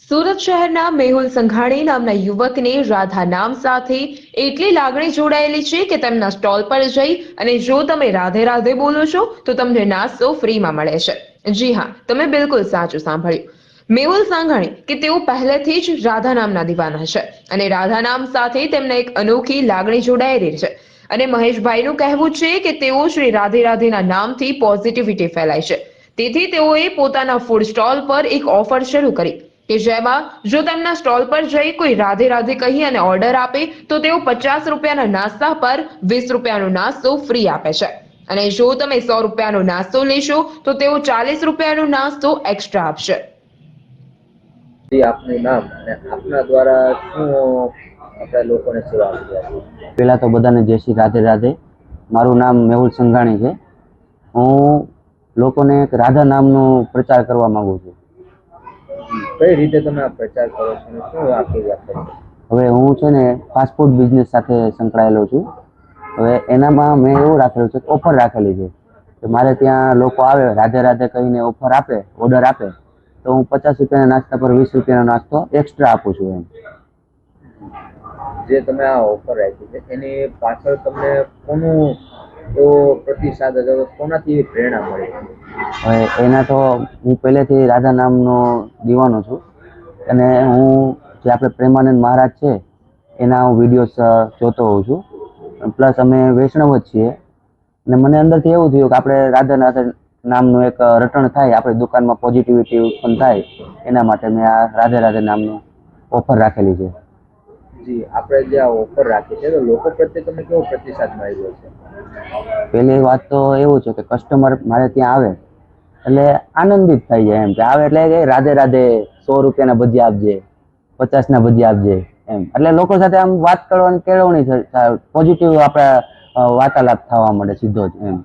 સુરત શહેરના મેહુલ સંઘાણી નામના યુવકને રાધા નામ સાથે એટલી લાગણી જોડાયેલી છે કે તેમના સ્ટોલ પર જઈ અને જો તમે રાધે રાધે બોલો છો તો તમને નાસ્તો ફ્રીમાં મળે છે। જી હા, તમે બિલકુલ સાચું સાંભળ્યું। મેહુલ સંઘાણી કે તેઓ પહેલેથી જ રાધા નામના દીવાના છે અને રાધા નામ સાથે તેમને એક અનોખી લાગણી જોડાયેલી છે। અને મહેશભાઈનું કહેવું છે કે તેઓ શ્રી રાધે રાધેના નામથી પોઝિટિવિટી ફેલાય છે, તેથી તેઓએ પોતાના ફૂડ સ્ટોલ પર એક ઓફર શરૂ કરી કે જેમાં જો તેમના સ્ટોલ પર જઈ કોઈ રાધે રાધે કહી અને ઓર્ડર આપે તો તેઓ 50 રૂપિયાના નાસ્તા પર 20 રૂપિયાનો નાસ્તો ફ્રી આપે છે અને જો તમે 100 રૂપિયાનો નાસ્તો લેશો તો તેઓ 40 રૂપિયાનો નાસ્તો એક્સ્ટ્રા આપશે। આપનું નામ અને આપના દ્વારા શું આપણા લોકોને સેવા આપી રહ્યા છે? પહેલા તો બધાને જય શ્રી રાધે રાધે। મારું નામ મેહુલ સંઘાણી છે। હું લોકોને એક રાધા નામનો પ્રચાર કરવા માંગુ છું। કઈ રીતે તમે આ પ્રચાર કરો છો અને શું આખી વાત છે? હવે હું છે ને ફાસ્ટફૂડ બિઝનેસ સાથે સંકળાયેલો છું। હવે એનામાં મેં એવું રાખેલું છે, ઓફર રાખેલી છે કે મારે ત્યાં લોકો આવે રાધે રાધે કહીને ઓફર આપે, ઓર્ડર આપે તો હું 50 રૂપિયાના નાસ્તા પર 20 રૂપિયાનો નાસ્તો એક્સ્ટ્રા આપું છું એમ। જે તમે આ ઓફર રાખી છે એની પાછળ તમને કોનું એવો પ્રતિસાદ હતો, કોનાથી એવી પ્રેરણા મળી? હવે એના તો હું પહેલેથી રાધા નામનો દીવાનો છું અને હું જે આપણે પ્રેમાનંદ મહારાજ છે એના હું વિડીયોઝ જોતો હોઉં છું। પ્લસ અમે વૈષ્ણવ જ છીએ અને મને અંદરથી એવું થયું કે આપણે રાધા રાધા નામનું એક રટણ થાય, આપણી દુકાનમાં પોઝિટિવિટી ઉત્પન્ન થાય, એના માટે મેં આ રાધે રાધે નામનું ઓફર રાખેલી છે। જી, આપણે જે આ ઓફર રાખી છે તો લોકો પ્રત્યે તમને કેવો પ્રતિસાદ મળી રહ્યો છે? પહેલી વાત તો એવું છે કે કસ્ટમર મારે ત્યાં આવે એટલે આનંદિત થઈ જાય એમ, કે આવે એટલે કે રાધે રાધે 100 રૂપિયાના ભજીયા આપજે, 50ના ભજીયા આપજે એમ, એટલે લોકો સાથે આમ વાત કરવાની કેળવણી પોઝિટિવ આપણા વાર્તાલાપ થવા મળે સીધો જ એમ।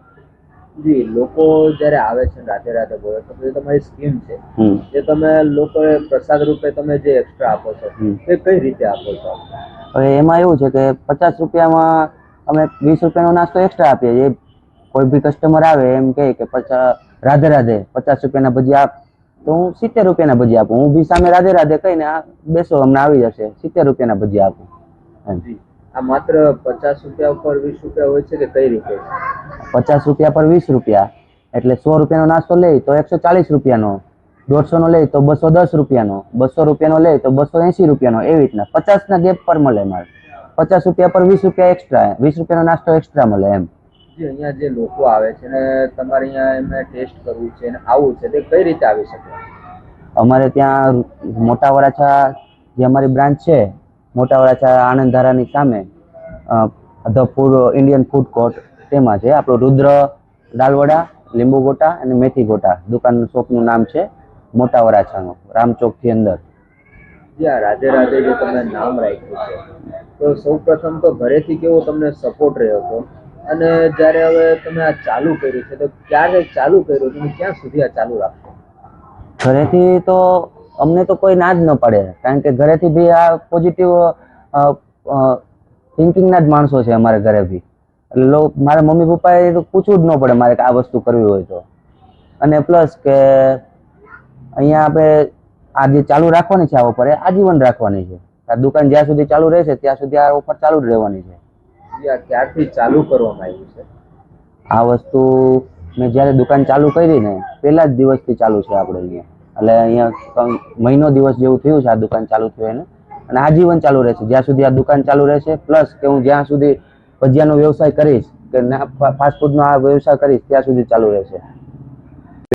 જી, લોકો જ્યારે આવે છે રાધે રાધે બોલે તો જે તમારી સ્કીમ છે જે તમે લોકોએ પ્રસાદ રૂપે તમે જે એક્સ્ટ્રા આપો છો એ કઈ રીતે આપો છો? હવે એમાં એવું છે કે 50 રૂપિયામાં અમે 20 રૂપિયાનો નાસ્તો એક્સ્ટ્રા આપીએ છીએ। કોઈ બી કસ્ટમર આવે એમ કહે કે રાધે રાધે 50 રૂપિયાના ભજીયા આપ, તો હું 70 રૂપિયાના ભજીયા આપું। હું બી સામે રાધે રાધે કહીને બેસો અમને આવી જશે, 70 રૂપિયાના ભજીયા આપું એમ। આ માત્ર 50 રૂપિયા પર 20 રૂપિયા હોય છે કે કઈ રીતે? 50 રૂપિયા પર 20 રૂપિયા એટલે 100 રૂપિયાનો નાસ્તો લે તો 140 રૂપિયાનો, 150નો લે તો 210 રૂપિયાનો, 200 રૂપિયાનો લે તો 280 રૂપિયાનો, એવી રીતના 50ના ગેપ પર મળે મારે। 50 રૂપિયા પર 20 રૂપિયા એક્સ્ટ્રા, 20 રૂપિયાનો નાસ્તો એક્સ્ટ્રા મળે એમ। જે અહીંયા જે લોકો આવે છે ને તમારે અહીંયા એમને ટેસ્ટ કરવું છે અને આવવું છે તે કઈ રીતે આવી શકે? અમારે ત્યાં મોટા વરાછા જે અમારી બ્રાન્ચ છે, મોટા વરાછા આનંદ ધારાની સામે the food Indian food court તેમાં છે આપણો રુદ્ર દાલવડા, લીંબુ ગોટા અને મેથી ગોટા દુકાન શોપનું નામ છે, મોટા વરાછાનું, રામચોકથી અંદર। જે આ રાધે રાધે જે તમે નામ રાખ્યું છે તો સૌ પ્રથમ તો ઘરેથી કેવો તમને સપોર્ટ રહ્યો હતો અને જ્યારે હવે તમે આ ચાલુ કર્યું છે તો ક્યારે ચાલુ કર્યું તમે ક્યાં સુધી આ ચાલુ રાખશો? ઘરેથી તો અમને તો કોઈ ના જ ન પડે, કારણ કે ઘરેથી બી આ પોઝિટિવ થિંકિંગના જ માણસો છે અમારે ઘરે બી, એટલે મારા મમ્મી પપ્પાએ તો પૂછવું જ ન પડે મારે કે આ વસ્તુ કરવી હોય તો। અને પ્લસ કે અહીંયા આપણે આ જે ચાલુ રાખવાની છે આ ઓફર એ આજીવન રાખવાની છે। આ દુકાન જ્યાં સુધી ચાલુ રહેશે ત્યાં સુધી આ ઓફર ચાલુ જ રહેવાની છે। ક્યારથી ચાલુ કરવામાં આવ્યું છે આ વસ્તુ? મેં જ્યારે દુકાન ચાલુ કરી ને પહેલા જ દિવસથી ચાલુ છે આપણે અહીંયા, એટલે અહીંયા મહિનો દિવસ જેવું થયું છે આ દુકાન ચાલુ થયું એને, અને આજીવન ચાલુ રહેશે જ્યાં સુધી આ દુકાન ચાલુ રહેશે। પ્લસ કે હું જ્યાં સુધી ભજીયાનો વ્યવસાય કરીશ કે ફાસ્ટફૂડનો આ વ્યવસાય કરીશ ત્યાં સુધી ચાલુ રહેશે।